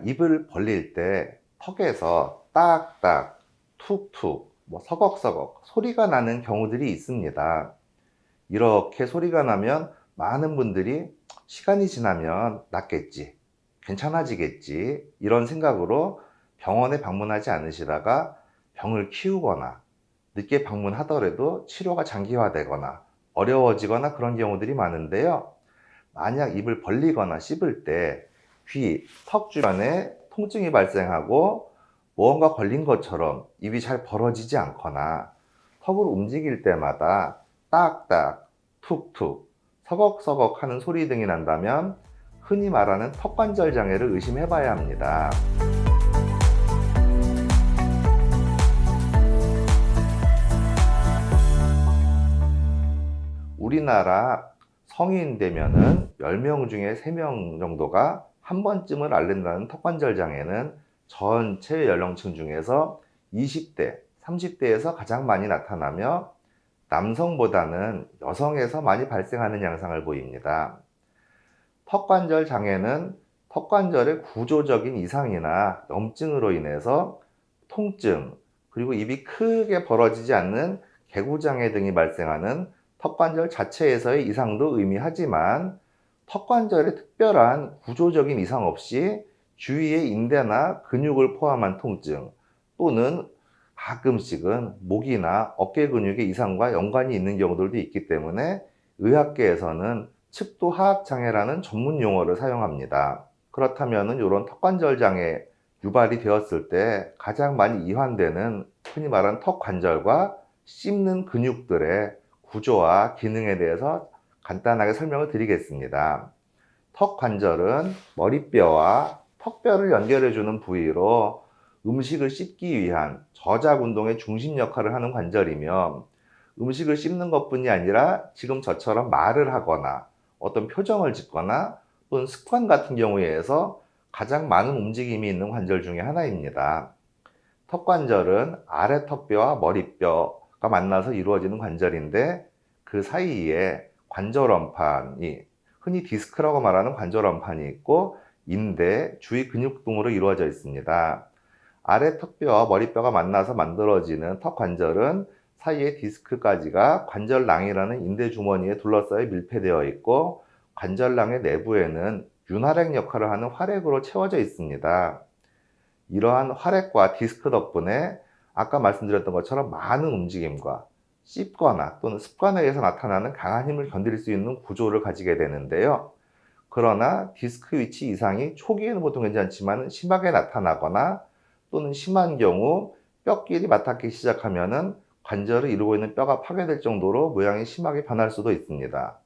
입을 벌릴 때 턱에서 딱딱, 툭툭, 서걱서걱 소리가 나는 경우들이 있습니다. 이렇게 소리가 나면 많은 분들이 시간이 지나면 낫겠지, 괜찮아지겠지, 이런 생각으로 병원에 방문하지 않으시다가 병을 키우거나 늦게 방문하더라도 치료가 장기화되거나 어려워지거나 그런 경우들이 많은데요. 만약 입을 벌리거나 씹을 때 귀, 턱 주변에 통증이 발생하고 무언가 걸린 것처럼 입이 잘 벌어지지 않거나 턱을 움직일 때마다 딱딱, 툭툭, 서걱서걱 하는 소리 등이 난다면 흔히 말하는 턱관절 장애를 의심해 봐야 합니다. 우리나라 성인 되면은 10명 중에 3명 정도가 한 번쯤은 앓는다는 턱관절 장애는 전체 연령층 중에서 20대, 30대에서 가장 많이 나타나며 남성보다는 여성에서 많이 발생하는 양상을 보입니다. 턱관절 장애는 턱관절의 구조적인 이상이나 염증으로 인해서 통증, 그리고 입이 크게 벌어지지 않는 개구장애 등이 발생하는 턱관절 자체에서의 이상도 의미하지만 턱관절의 특별한 구조적인 이상 없이 주위의 인대나 근육을 포함한 통증 또는 가끔씩은 목이나 어깨 근육의 이상과 연관이 있는 경우들도 있기 때문에 의학계에서는 측도하악장애라는 전문 용어를 사용합니다. 그렇다면 이런 턱관절 장애 유발이 되었을 때 가장 많이 이환되는 흔히 말하는 턱관절과 씹는 근육들의 구조와 기능에 대해서 간단하게 설명을 드리겠습니다. 턱관절은 머리뼈와 턱뼈를 연결해주는 부위로 음식을 씹기 위한 저작 운동의 중심 역할을 하는 관절이며 음식을 씹는 것뿐이 아니라 지금 저처럼 말을 하거나 어떤 표정을 짓거나 또는 습관 같은 경우에서 가장 많은 움직임이 있는 관절 중에 하나입니다. 턱관절은 아래 턱뼈와 머리뼈가 만나서 이루어지는 관절인데 그 사이에 관절원판이 흔히 디스크라고 말하는 관절원판이 있고 인대, 주위 근육 등으로 이루어져 있습니다. 아래 턱뼈와 머리뼈가 만나서 만들어지는 턱관절은 사이에 디스크까지가 관절낭이라는 인대 주머니에 둘러싸여 밀폐되어 있고 관절낭의 내부에는 윤활액 역할을 하는 활액으로 채워져 있습니다. 이러한 활액과 디스크 덕분에 아까 말씀드렸던 것처럼 많은 움직임과 씹거나 또는 습관에 의해서 나타나는 강한 힘을 견딜 수 있는 구조를 가지게 되는데요. 그러나 디스크 위치 이상이 초기에는 보통 괜찮지만 심하게 나타나거나 또는 심한 경우 뼈끼리 맞닿기 시작하면은 관절을 이루고 있는 뼈가 파괴될 정도로 모양이 심하게 변할 수도 있습니다.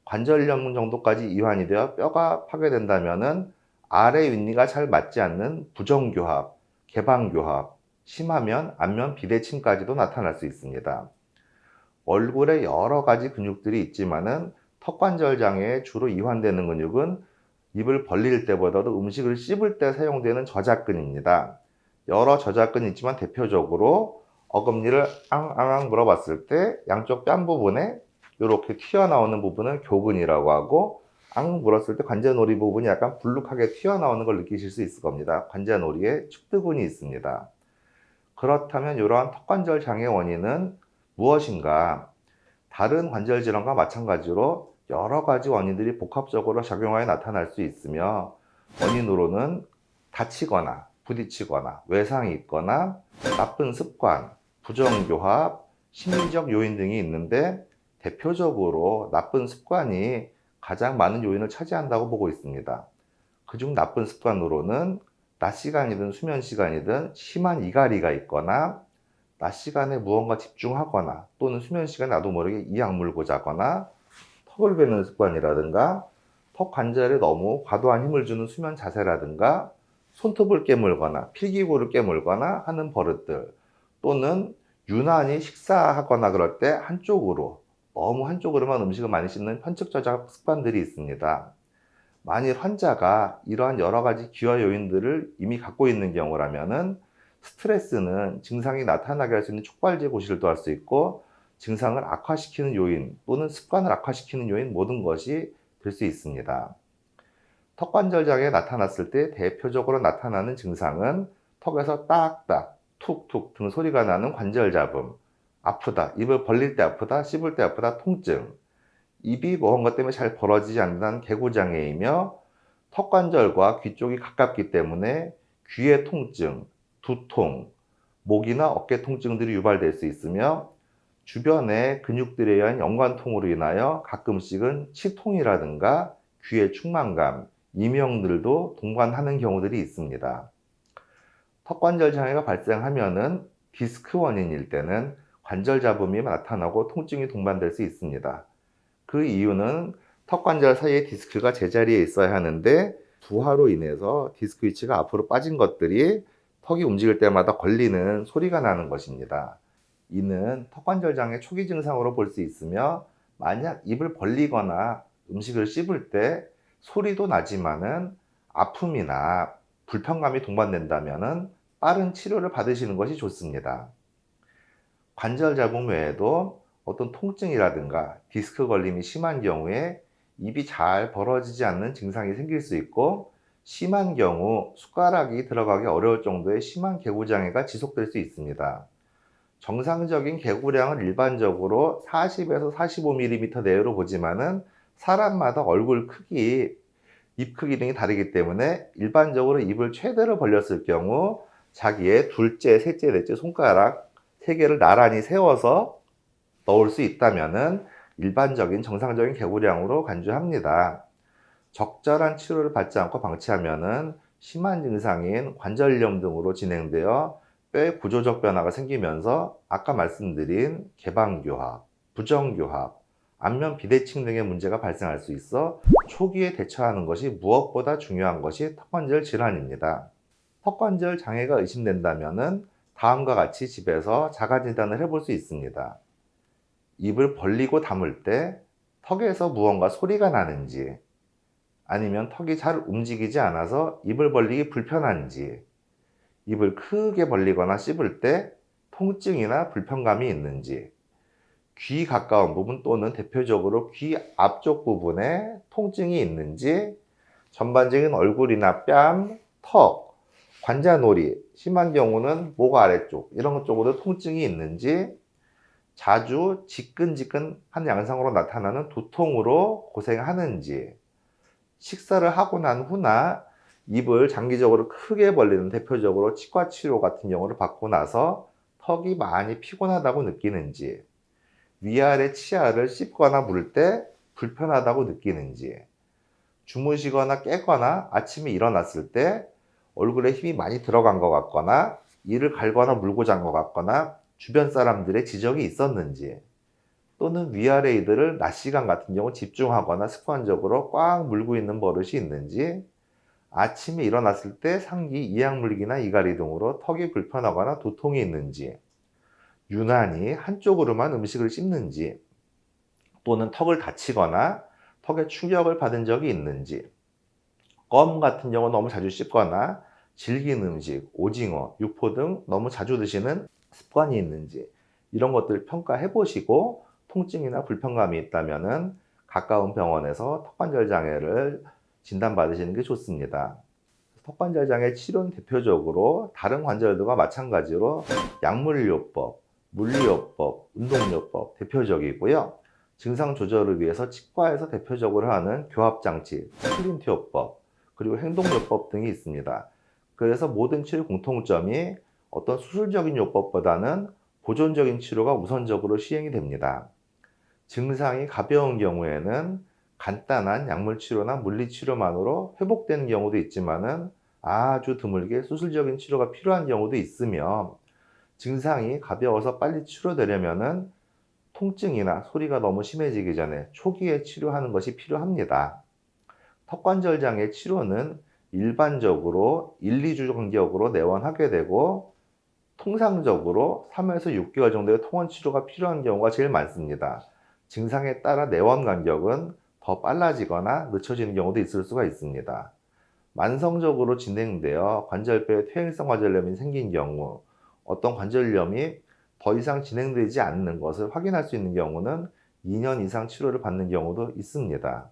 관절염 정도까지 이완이 되어 뼈가 파괴된다면은 아래 윗니가 잘 맞지 않는 부정교합, 개방교합, 심하면 안면 비대침까지도 나타날 수 있습니다. 얼굴에 여러 가지 근육들이 있지만은 턱관절 장애에 주로 이환되는 근육은 입을 벌릴 때보다도 음식을 씹을 때 사용되는 저작근입니다. 여러 저작근이 있지만 대표적으로 어금니를 앙앙 물어봤을 때 양쪽 뺨 부분에 이렇게 튀어나오는 부분을 교근이라고 하고 앙 물었을 때 관자놀이 부분이 약간 불룩하게 튀어나오는 걸 느끼실 수 있을 겁니다. 관자놀이에 측두근이 있습니다. 그렇다면 이러한 턱관절 장애 원인은 무엇인가? 다른 관절 질환과 마찬가지로 여러 가지 원인들이 복합적으로 작용하여 나타날 수 있으며 원인으로는 다치거나 부딪히거나 외상이 있거나 나쁜 습관, 부정교합, 심리적 요인 등이 있는데 대표적으로 나쁜 습관이 가장 많은 요인을 차지한다고 보고 있습니다. 그중 나쁜 습관으로는 낮 시간이든 수면 시간이든 심한 이갈이가 있거나 낮 시간에 무언가 집중하거나 또는 수면 시간에 나도 모르게 이악 물고 자거나 턱을 베는 습관이라든가 턱 관절에 너무 과도한 힘을 주는 수면 자세라든가 손톱을 깨물거나 필기구를 깨물거나 하는 버릇들 또는 유난히 식사하거나 그럴 때 너무 한쪽으로만 음식을 많이 씹는 편측 저작 습관들이 있습니다. 만일 환자가 이러한 여러 가지 기여 요인들을 이미 갖고 있는 경우라면은 스트레스는 증상이 나타나게 할 수 있는 촉발제 고지를 할 수 있고 증상을 악화시키는 요인 또는 습관을 악화시키는 요인 모든 것이 될 수 있습니다. 턱관절 장애 나타났을 때 대표적으로 나타나는 증상은 턱에서 딱딱, 툭툭 등 소리가 나는 관절 잡음, 아프다, 입을 벌릴 때 아프다, 씹을 때 아프다, 통증, 입이 무언가 때문에 잘 벌어지지 않는 개구장애이며 턱관절과 귀 쪽이 가깝기 때문에 귀의 통증, 두통, 목이나 어깨 통증들이 유발될 수 있으며 주변의 근육들에 의한 연관통으로 인하여 가끔씩은 치통이라든가 귀의 충만감, 이명들도 동반하는 경우들이 있습니다. 턱관절 장애가 발생하면은 디스크 원인일 때는 관절 잡음이 나타나고 통증이 동반될 수 있습니다. 그 이유는 턱관절 사이에 디스크가 제자리에 있어야 하는데 부하로 인해서 디스크 위치가 앞으로 빠진 것들이 턱이 움직일 때마다 걸리는 소리가 나는 것입니다. 이는 턱관절 장애 초기 증상으로 볼 수 있으며 만약 입을 벌리거나 음식을 씹을 때 소리도 나지만은 아픔이나 불편감이 동반된다면은 빠른 치료를 받으시는 것이 좋습니다. 관절 잡음 외에도 어떤 통증이라든가 디스크 걸림이 심한 경우에 입이 잘 벌어지지 않는 증상이 생길 수 있고 심한 경우 숟가락이 들어가기 어려울 정도의 심한 개구장애가 지속될 수 있습니다. 정상적인 개구량은 일반적으로 40에서 45mm 내외로 보지만은 사람마다 얼굴 크기, 입 크기 등이 다르기 때문에 일반적으로 입을 최대로 벌렸을 경우 자기의 둘째, 셋째, 넷째 손가락 3개를 나란히 세워서 넣을 수 있다면은 일반적인 정상적인 개구량으로 간주합니다. 적절한 치료를 받지 않고 방치하면은 심한 증상인 관절염 등으로 진행되어 뼈의 구조적 변화가 생기면서 아까 말씀드린 개방교합, 부정교합, 안면 비대칭 등의 문제가 발생할 수 있어 초기에 대처하는 것이 무엇보다 중요한 것이 턱관절 질환입니다. 턱관절 장애가 의심된다면은 다음과 같이 집에서 자가 진단을 해볼 수 있습니다. 입을 벌리고 다물 때 턱에서 무언가 소리가 나는지, 아니면 턱이 잘 움직이지 않아서 입을 벌리기 불편한지, 입을 크게 벌리거나 씹을 때 통증이나 불편감이 있는지, 귀 가까운 부분 또는 대표적으로 귀 앞쪽 부분에 통증이 있는지, 전반적인 얼굴이나 뺨, 턱, 관자놀이, 심한 경우는 목 아래쪽 이런 쪽으로 통증이 있는지, 자주 지끈지끈한 양상으로 나타나는 두통으로 고생하는지, 식사를 하고 난 후나 입을 장기적으로 크게 벌리는 대표적으로 치과 치료 같은 경우를 받고 나서 턱이 많이 피곤하다고 느끼는지, 위아래 치아를 씹거나 물 때 불편하다고 느끼는지, 주무시거나 깨거나 아침에 일어났을 때 얼굴에 힘이 많이 들어간 것 같거나 이를 갈거나 물고 잔 것 같거나 주변 사람들의 지적이 있었는지, 또는 위아래 이들을 낮 시간 같은 경우 집중하거나 습관적으로 꽉 물고 있는 버릇이 있는지, 아침에 일어났을 때 상기, 이악물기나 이갈이 등으로 턱이 불편하거나 두통이 있는지, 유난히 한쪽으로만 음식을 씹는지, 또는 턱을 다치거나 턱에 충격을 받은 적이 있는지, 껌 같은 경우 너무 자주 씹거나 질긴 음식, 오징어, 육포 등 너무 자주 드시는 습관이 있는지, 이런 것들을 평가해 보시고 통증이나 불편감이 있다면은 가까운 병원에서 턱관절 장애를 진단받으시는 게 좋습니다. 턱관절 장애 치료는 대표적으로 다른 관절들과 마찬가지로 약물요법, 물리요법, 운동요법 대표적이고요. 증상 조절을 위해서 치과에서 대표적으로 하는 교합장치, 플린티요법, 그리고 행동요법 등이 있습니다. 그래서 모든 치료 공통점이 어떤 수술적인 요법보다는 보존적인 치료가 우선적으로 시행이 됩니다. 증상이 가벼운 경우에는 간단한 약물 치료나 물리 치료만으로 회복되는 경우도 있지만은 아주 드물게 수술적인 치료가 필요한 경우도 있으며, 증상이 가벼워서 빨리 치료되려면은 통증이나 소리가 너무 심해지기 전에 초기에 치료하는 것이 필요합니다. 턱관절 장애 치료는 일반적으로 1, 2주 간격으로 내원하게 되고 통상적으로 3에서 6개월 정도의 통원 치료가 필요한 경우가 제일 많습니다. 증상에 따라 내원 간격은 더 빨라지거나 늦춰지는 경우도 있을 수가 있습니다. 만성적으로 진행되어 관절뼈에 퇴행성 관절염이 생긴 경우, 어떤 관절염이 더 이상 진행되지 않는 것을 확인할 수 있는 경우는 2년 이상 치료를 받는 경우도 있습니다.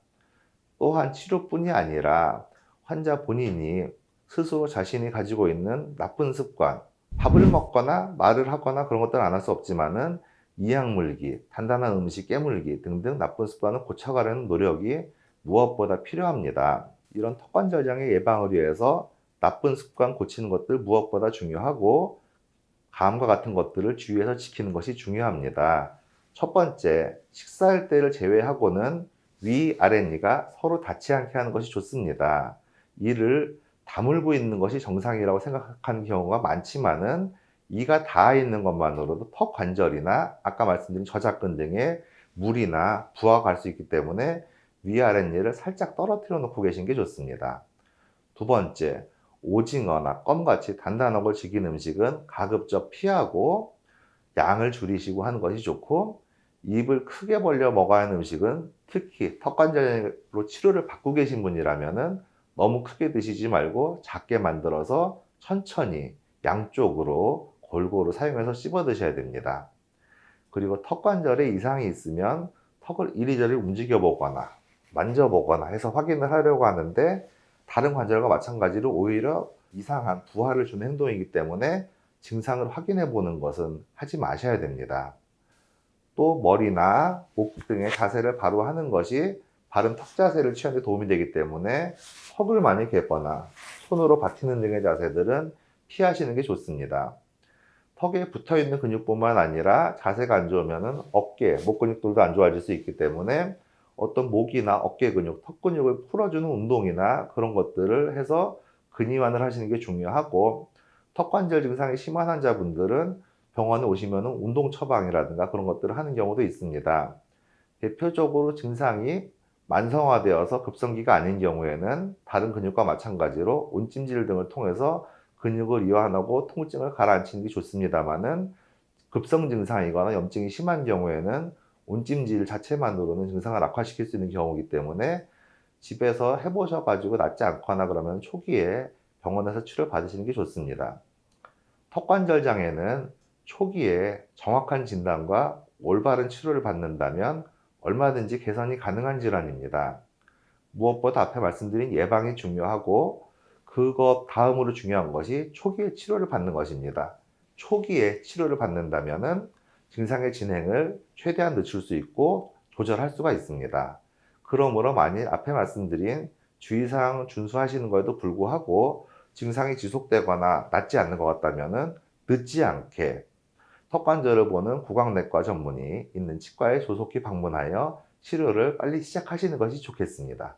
또한 치료뿐이 아니라 환자 본인이 스스로 자신이 가지고 있는 나쁜 습관, 밥을 먹거나 말을 하거나 그런 것들은 안 할 수 없지만은 이약 물기, 단단한 음식 깨물기 등등 나쁜 습관을 고쳐가려는 노력이 무엇보다 필요합니다. 이런 턱관절장애 예방을 위해서 나쁜 습관 고치는 것들 무엇보다 중요하고 다음과 같은 것들을 주의해서 지키는 것이 중요합니다. 첫 번째, 식사할 때를 제외하고는 위, 아랫니가 서로 닿지 않게 하는 것이 좋습니다. 이를 다물고 있는 것이 정상이라고 생각하는 경우가 많지만은 이가 닿아 있는 것만으로도 턱 관절이나 아까 말씀드린 저작근 등에 물이나 부하가 갈 수 있기 때문에 위아랫니를 살짝 떨어뜨려 놓고 계신 게 좋습니다. 두 번째, 오징어나 껌같이 단단한 걸 즐기는 음식은 가급적 피하고 양을 줄이시고 하는 것이 좋고, 입을 크게 벌려 먹어야 하는 음식은 특히 턱관절로 치료를 받고 계신 분이라면은 너무 크게 드시지 말고 작게 만들어서 천천히 양쪽으로 골고루 사용해서 씹어 드셔야 됩니다. 그리고 턱관절에 이상이 있으면 턱을 이리저리 움직여 보거나 만져보거나 해서 확인을 하려고 하는데, 다른 관절과 마찬가지로 오히려 이상한 부하를 주는 행동이기 때문에 증상을 확인해 보는 것은 하지 마셔야 됩니다. 또 머리나 목 등의 자세를 바로 하는 것이 바른 턱 자세를 취하는 데 도움이 되기 때문에 턱을 많이 개거나 손으로 받치는 등의 자세들은 피하시는 게 좋습니다. 턱에 붙어 있는 근육뿐만 아니라 자세가 안 좋으면 어깨, 목 근육들도 안 좋아질 수 있기 때문에 어떤 목이나 어깨 근육, 턱 근육을 풀어주는 운동이나 그런 것들을 해서 근이완을 하시는 게 중요하고, 턱관절 증상이 심한 환자분들은 병원에 오시면 운동 처방이라든가 그런 것들을 하는 경우도 있습니다. 대표적으로 증상이 만성화되어서 급성기가 아닌 경우에는 다른 근육과 마찬가지로 온찜질 등을 통해서 근육을 이완하고 통증을 가라앉히는 게 좋습니다만은, 급성 증상이거나 염증이 심한 경우에는 온찜질 자체만으로는 증상을 악화시킬 수 있는 경우이기 때문에 집에서 해보셔가지고 낫지 않거나 그러면 초기에 병원에서 치료를 받으시는 게 좋습니다. 턱관절 장애는 초기에 정확한 진단과 올바른 치료를 받는다면 얼마든지 개선이 가능한 질환입니다. 무엇보다 앞에 말씀드린 예방이 중요하고, 그것 다음으로 중요한 것이 초기에 치료를 받는 것입니다. 초기에 치료를 받는다면 증상의 진행을 최대한 늦출 수 있고 조절할 수가 있습니다. 그러므로 만일 앞에 말씀드린 주의사항 준수하시는 것에도 불구하고 증상이 지속되거나 낫지 않는 것 같다면 늦지 않게 턱관절을 보는 구강내과 전문의 있는 치과에 조속히 방문하여 치료를 빨리 시작하시는 것이 좋겠습니다.